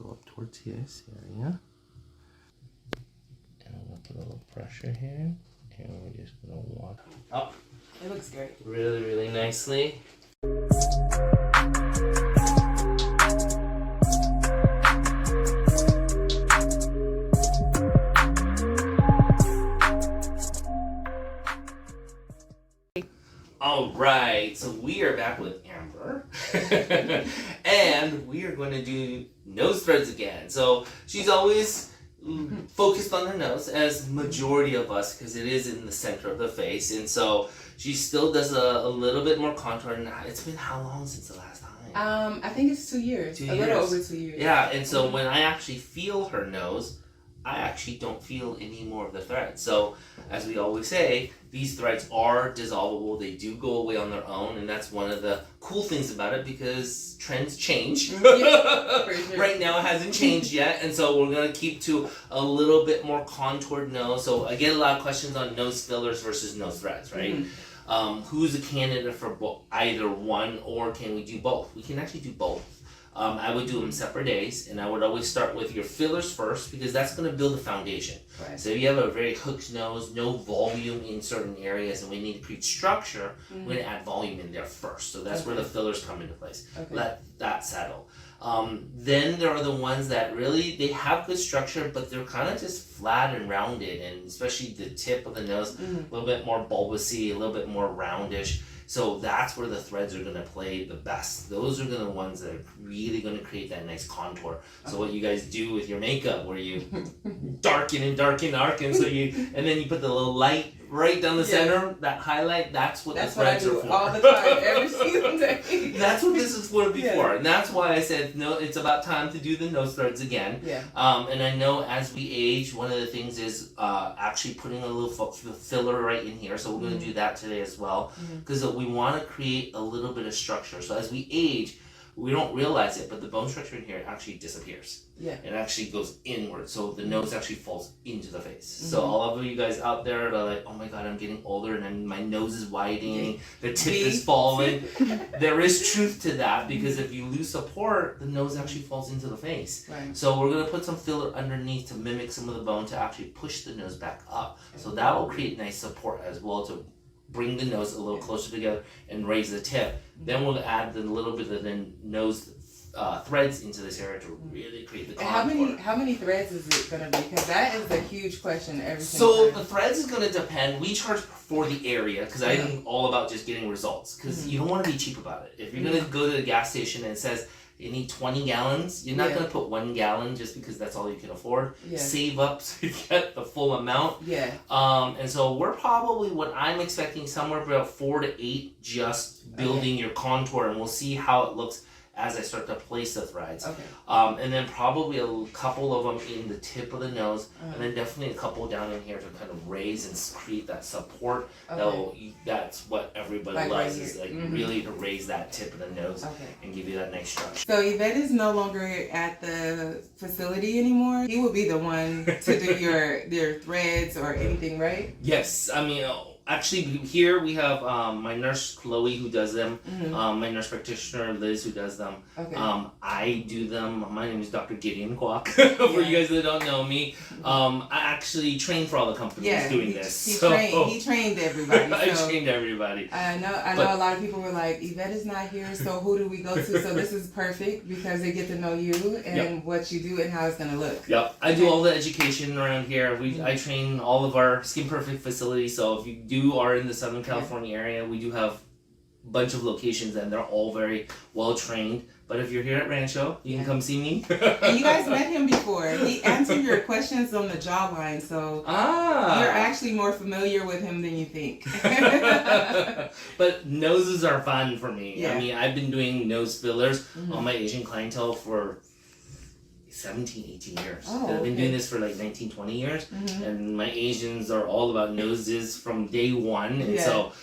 go up towards this area. And I'm going to put a little pressure here. And we're just going to walk up. It looks great. Really, really nicely. All right, so we are back with Amber, and we are going to do nose threads again. So she's always focused on her nose, as majority of us, because it is in the center of the face, and so she still does a little bit more contour. And it's been how long since the last time? I think it's 2 years. A little over 2 years. Yeah, and so when I actually feel her nose, I actually don't feel any more of the threads. So, as we always say, these threads are dissolvable. They do go away on their own, and that's one of the cool things about it, because trends change. Yeah, for sure. Right now it hasn't changed yet, and so we're going to keep to a little bit more contoured nose. So I get a lot of questions on nose fillers versus nose threads, right? Mm-hmm. Who's a candidate for either one, or can we do both? We can actually do both. I would do them separate days, and I would always start with your fillers first, because that's going to build the foundation. Right. So if you have a very hooked nose, no volume in certain areas, and we need to create structure, we're going to add volume in there first. So that's where the fillers come into place. Okay. Let that settle. Then there are the ones that really, they have good structure, but they're kind of just flat and rounded, and especially the tip of the nose, a little bit more bulbousy, a little bit more roundish. So that's where the threads are going to play the best. Those are the ones that are really going to create that nice contour. So what you guys do with your makeup, where you darken and darken, so and then you put the little light right down the center, that highlight, that's what the threads are for. All the time, every single day. That's what this is for before. And that's why I said, no, it's about time to do the nose threads again. Yeah. And I know as we age, one of the things is actually putting a little filler right in here. So we're going to do that today as well, because we want to create a little bit of structure. So as we age, we don't realize it, but the bone structure in here actually disappears. Yeah. It actually goes inward, so the nose actually falls into the face. So all of you guys out there are like, oh my god, I'm getting older and then my nose is widening, the tip is falling. There is truth to that, because if you lose support, the nose actually falls into the face. Right. So we're going to put some filler underneath to mimic some of the bone to actually push the nose back up. So that will create nice support as well, to bring the nose a little closer together and raise the tip. Then we'll add the little bit of the nose threads into this area to really create the contour. How many threads is it going to be? Because that is a huge question every single time. The threads is going to depend. We charge for the area, because I'm all about just getting results, because you don't want to be cheap about it. If you're going to go to the gas station and it says you need 20 gallons, you're not going to put 1 gallon just because that's all you can afford. Save up so you get the full amount. And so we're probably, what I'm expecting, somewhere about 4 to 8, just building your contour, and we'll see how it looks as I start to place the threads. And then probably a couple of them in the tip of the nose, and then definitely a couple down in here to kind of raise and create that support. That's what everybody loves, is really to raise that tip of the nose and give you that nice structure. So Yvette is no longer at the facility anymore. He will be the one to do your threads or anything, right? Yes, I mean, actually, here we have my nurse Chloe, who does them, my nurse practitioner Liz, who does them. I do them. My name is Dr. Gideon Kwok, for you guys that don't know me. I actually train for all the companies doing this. He trained everybody. I trained everybody. I know a lot of people were like, Yvette is not here, so who do we go to? So this is perfect, because they get to know you and what you do and how it's going to look. I do all the education around here. I train all of our Skin Perfect facilities, so if you are in the Southern California area, we do have a bunch of locations, and they're all very well trained. But if you're here at Rancho, you can come see me. And you guys met him before. He answered your questions on the jawline, so you're actually more familiar with him than you think. But noses are fun for me. I mean, I've been doing nose fillers on my Asian clientele for 17, 18 years. I've been doing this for like 19, 20 years. And my Asians are all about noses from day one. And so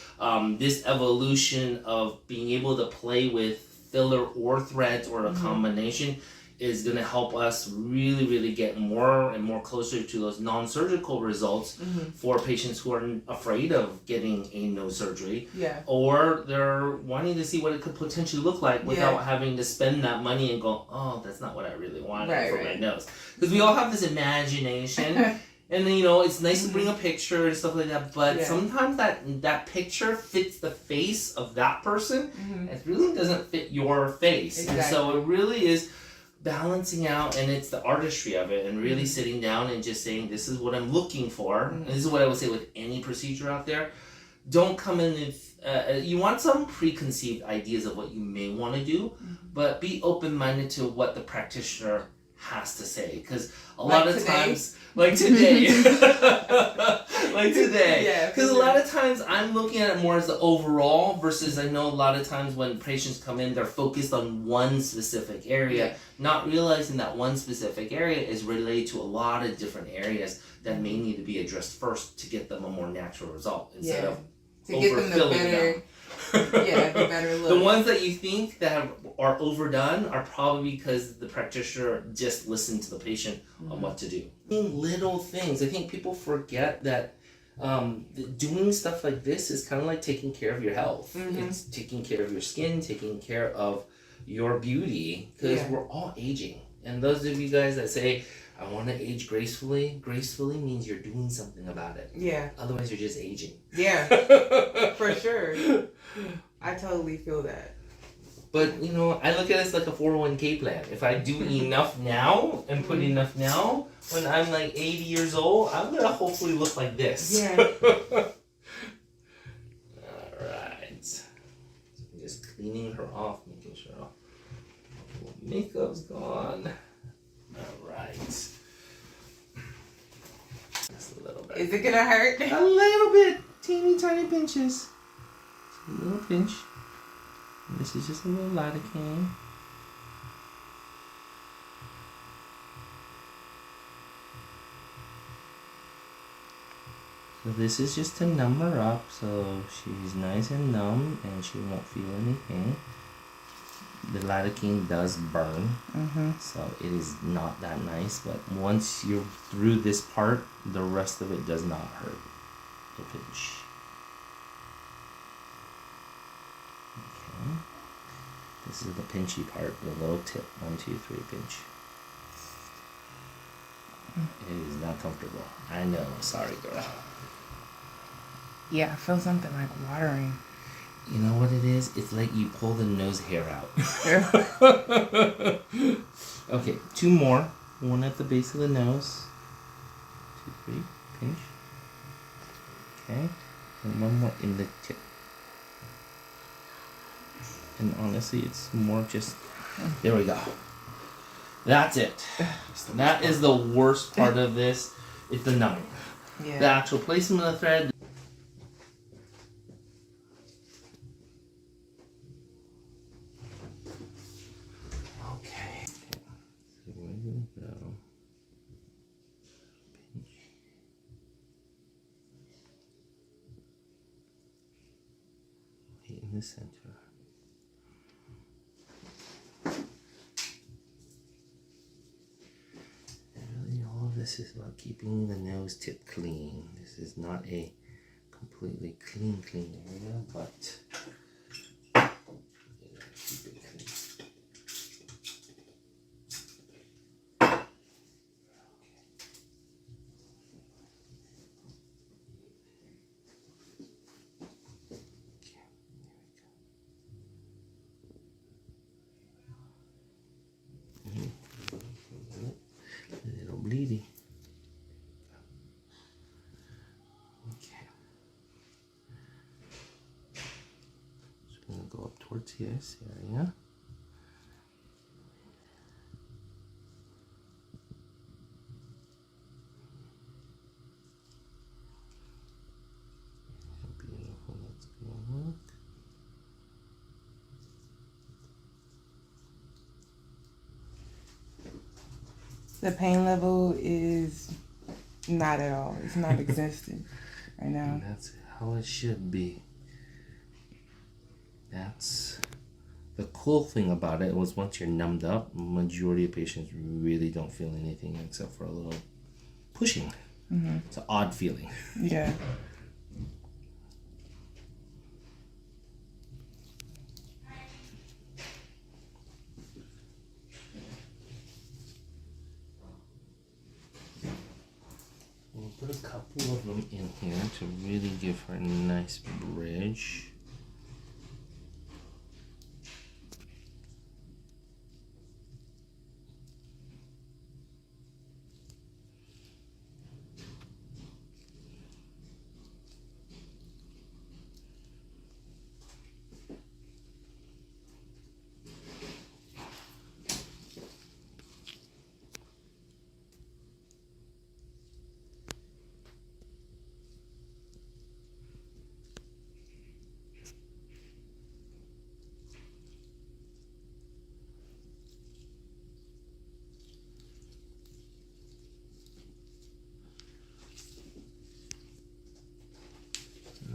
this evolution of being able to play with filler or threads or a combination is going to help us really get more and more closer to those non-surgical results for patients who are afraid of getting a nose surgery, or they're wanting to see what it could potentially look like without having to spend that money and go, oh, that's not what I really wanted for my nose. Because we all have this imagination. And then, you know, it's nice to bring a picture and stuff like that, but sometimes that picture fits the face of that person. It really doesn't fit your face. And so it really is balancing out, and it's the artistry of it, and really sitting down and just saying, this is what I'm looking for. And this is what I would say with any procedure out there. Don't come in with, you want some preconceived ideas of what you may want to do, but be open-minded to what the practitioner has to say, because a lot of times, like today, because a lot of times I'm looking at it more as the overall, versus I know a lot of times when patients come in, they're focused on one specific area, not realizing that one specific area is related to a lot of different areas that may need to be addressed first to get them a more natural result instead of to get them the better. The better look. The ones that you think that are overdone are probably because the practitioner just listened to the patient on what to do. Little things. I think people forget that doing stuff like this is kind of like taking care of your health. It's taking care of your skin, taking care of your beauty, because we're all aging. And those of you guys that say, I want to age gracefully, gracefully means you're doing something about it. Otherwise, you're just aging. For sure. I totally feel that. But, you know, I look at it as like a 401k plan. If I do enough now and put enough now, when I'm like 80 years old, I'm going to hopefully look like this. Alright. So I'm just cleaning her off, making sure all the makeup's gone. Alright. Just a little bit. Is it gonna hurt? A little bit. Teeny tiny pinches. A little pinch. And this is just a little lidocaine. So this is just to numb her up so she's nice and numb and she won't feel anything. The lidocaine does burn, so it is not that nice, but once you're through this part, the rest of it does not hurt. The pinch. Okay. This is the pinchy part, the little tip. 1, 2, 3, pinch. It is not comfortable. I know. Sorry, girl. Yeah, I feel something like watering. You know what it is? It's like you pull the nose hair out. Okay, 2 more. 1 at the base of the nose. 2, 3, pinch. Okay, and 1 more in the tip. And honestly, it's more just... There we go. That's it. That is the worst part of this. It's the numbing. The actual placement of the thread. Okay. So where do we go? Pinch. Right in the center. This is about keeping the nose tip clean. This is not a completely clean area, but keep it clean. A little bleedy. Towards this area. Beautiful, that's gonna work. The pain level is not at all. It's not existent right now. And that's how it should be. That's The cool thing about it was once you're numbed up, majority of patients really don't feel anything except for a little pushing. It's an odd feeling. Yeah. We'll put a couple of them in here to really give her a nice bridge.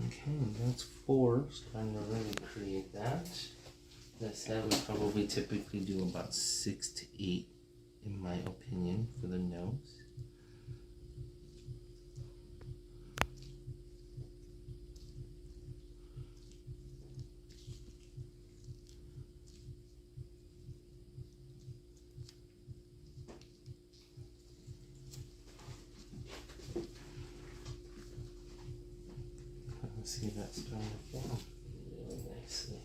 Okay, that's 4. Starting to really create that. As I said, we probably typically do about 6 to 8, in my opinion, for the nose. See that starting to form really nicely.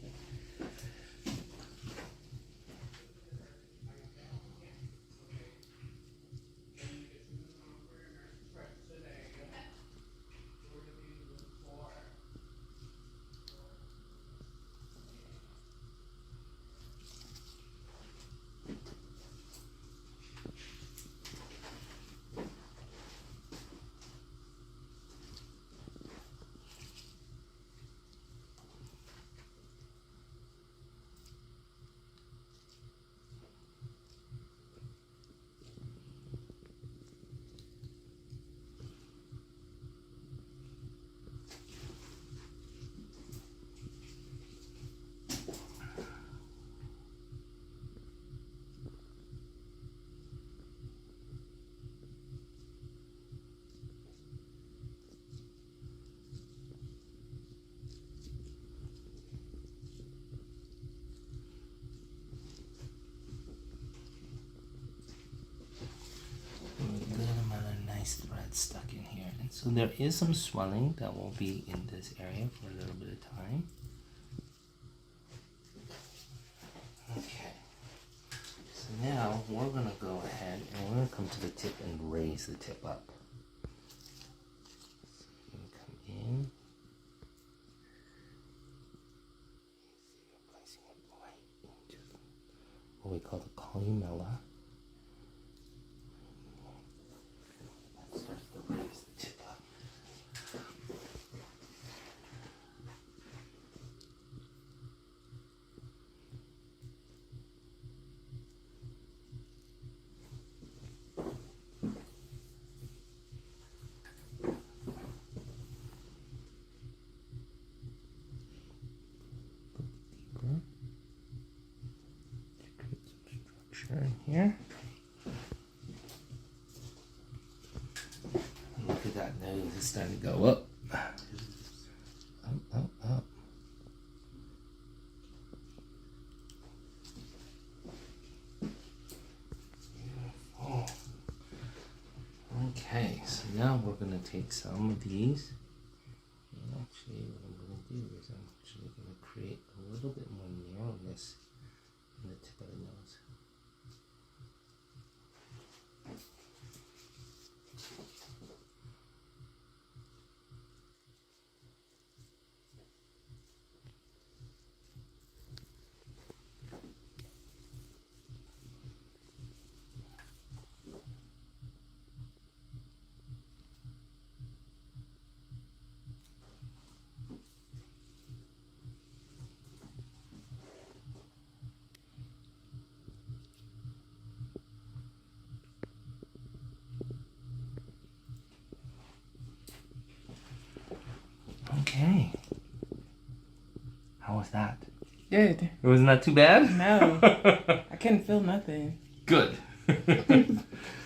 Thread stuck in here, and so there is some swelling that will be in this area for a little bit of time. Okay, so now we're gonna go ahead and we're gonna come to the tip and raise the tip up. So I'm gonna come in. Placing it right into what we call the columella. Starts to raise the tip up. Deeper. To create some structure in here. Look at that nose, it's starting to go up. Up, up, up. Beautiful. Okay, so now we're going to take some of these. And actually, what I'm going to do is I'm actually going to create a little bit more narrowness in the tip of the nose. Okay. How was that? Good. It was not too bad? No. I couldn't feel nothing. Good.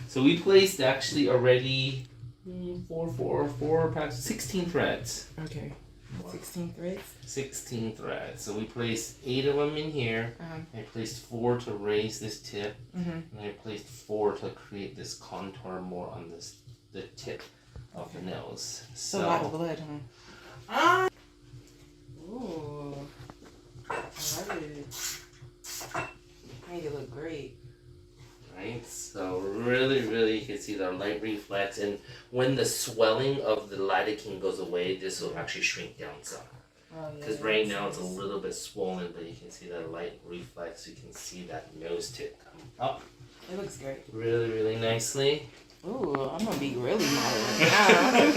So we placed actually already 16 threads. Okay. 16 threads? 16 threads. So we placed 8 of them in here. I placed 4 to raise this tip. And I placed 4 to create this contour more on the tip of the nose. So a lot of blood, huh? Ooh. I love it. Made it look great. Right, so really you can see the light reflex, and when the swelling of the lidocaine goes away, this will actually shrink down some. Because right now it's a little bit swollen, but you can see that light reflex. You can see that nose tip come up. It looks great. Really nicely. Ooh, I'm gonna be really modeling now.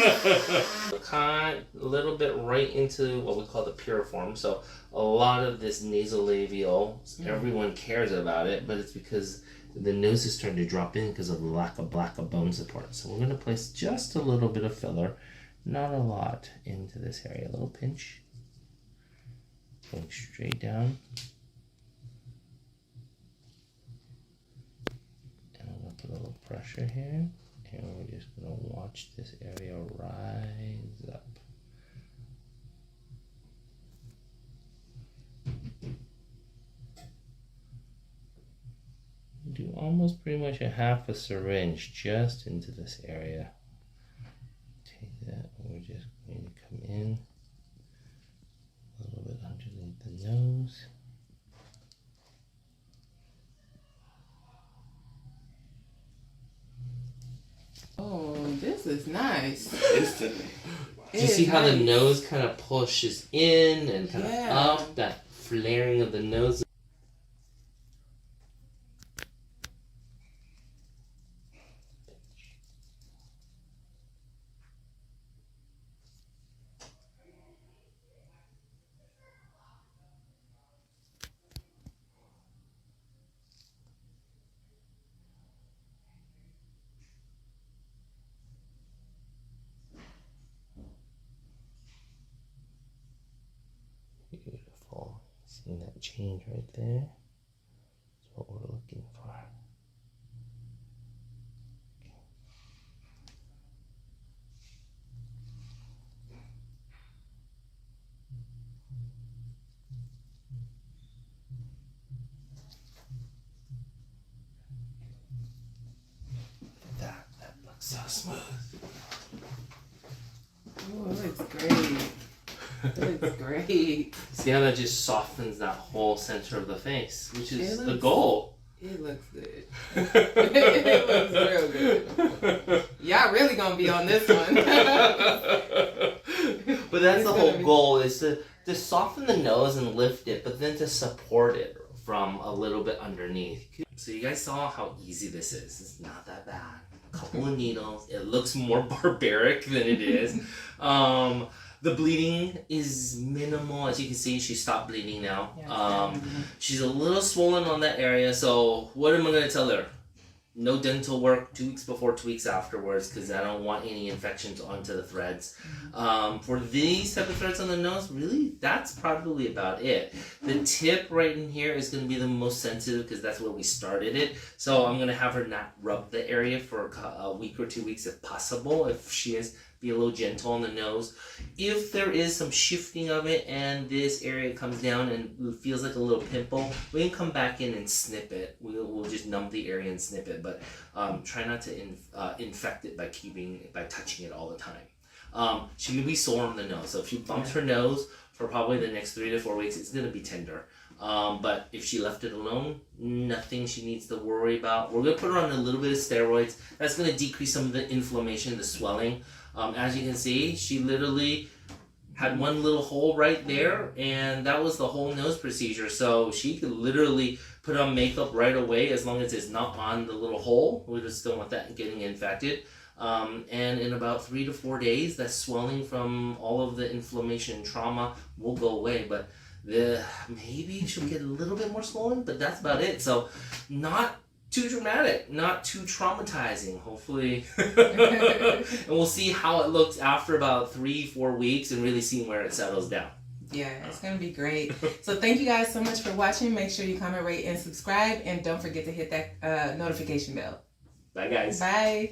Cut a little bit right into what we call the piriform. So a lot of this nasolabial, everyone cares about it, but it's because the nose is starting to drop in because of the lack of bone support. So we're going to place just a little bit of filler, not a lot, into this area. A little pinch. Going straight down. And I'm going to put a little pressure here. And we're just going to watch this area rise up. Do almost pretty much a half a syringe just into this area. Take that, and we're just going to come in a little bit underneath the nose. Oh, this is nice. Instantly. Do you see how the nose kind of pushes in and kind of up? That flaring of the nose. Beautiful. Seeing that change right there? That's what we're looking for. That looks so smooth. Oh, it looks great. It looks great. See how that just softens that whole center of the face, which is the goal. It looks good. It looks real good. Y'all really gonna be on this one. But that's the whole goal, is to soften the nose and lift it, but then to support it from a little bit underneath. So you guys saw how easy this is. It's not that bad. A couple of needles. It looks more barbaric than it is. The bleeding is minimal. As you can see, she stopped bleeding now. She's a little swollen on that area. So what am I going to tell her? No dental work 2 weeks before, 2 weeks afterwards, because I don't want any infections onto the threads. For these type of threads on the nose, really, that's probably about it. The tip right in here is going to be the most sensitive because that's where we started it. So I'm going to have her not rub the area for a week or 2 weeks if possible. If she is, be a little gentle on the nose. If there is some shifting of it and this area comes down and feels like a little pimple, we can come back in and snip it. We'll just numb the area and snip it, but try not to infect it by touching it all the time. She can be sore on the nose, so if she bumps her nose for probably the next 3 to 4 weeks, it's gonna be tender. But if she left it alone, nothing she needs to worry about. We're gonna put her on a little bit of steroids. That's gonna decrease some of the inflammation, the swelling. As you can see, she literally had one little hole right there, and that was the whole nose procedure. So she could literally put on makeup right away as long as it's not on the little hole. We just don't want that getting infected. And in about 3 to 4 days, that swelling from all of the inflammation and trauma will go away. But maybe she'll get a little bit more swollen, but that's about it. So not too dramatic, not too traumatizing, hopefully. And we'll see how it looks after about 3-4 weeks and really see where it settles down. Yeah, it's going to be great. So thank you guys so much for watching. Make sure you comment, rate, and subscribe. And don't forget to hit that notification bell. Bye, guys. Bye.